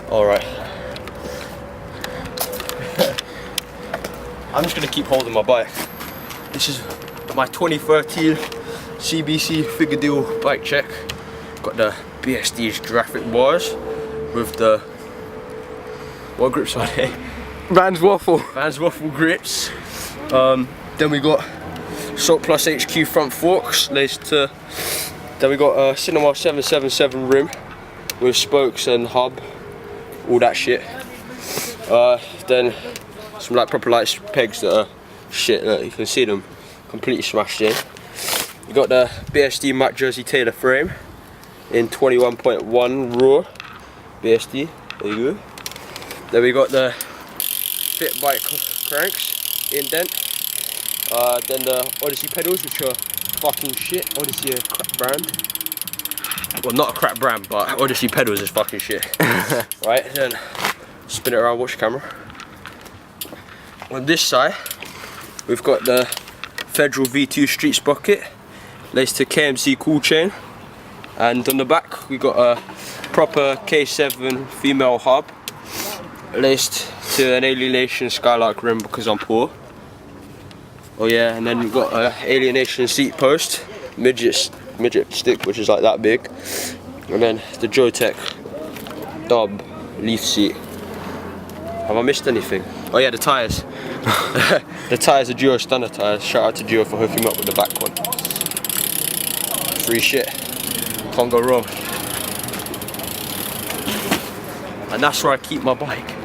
Alright. I'm just gonna keep holding my bike. This is my 2013 CBC figure deal bike check. Got the BSD's graphic bars with the, what grips are they? Vans Waffle. Vans Waffle grips. Then we got Salt Plus HQ front forks laced to. Then we got a Cinema 777 rim with spokes and hub, all that shit. Then some like proper light pegs that are shit. Look, you can see them completely smashed in. You got the BSD Matt Jersey Taylor frame in 21.1 raw BSD. There you go. Then we got the Fit Bike cranks indent. Then the Odyssey pedals, which are fucking shit. Odyssey a crap brand. Well, not a crap brand, but Odyssey pedals is fucking shit. Right, then spin it around, watch the camera. On this side, we've got the Federal V2 Street Sprocket laced to KMC cool chain. And on the back, we got a proper K7 female hub laced to an Alienation Skylark rim because I'm poor. Oh yeah, and then we've got an Alienation seat post, midget stick, which is like that big. And then the Joetech Dub leaf seat. Have I missed anything? Oh yeah, the tyres. The tyres are Duo Stunner tyres. Shout out to Duo for hooking me up with the back one. Free shit. Can't go wrong. And that's where I keep my bike.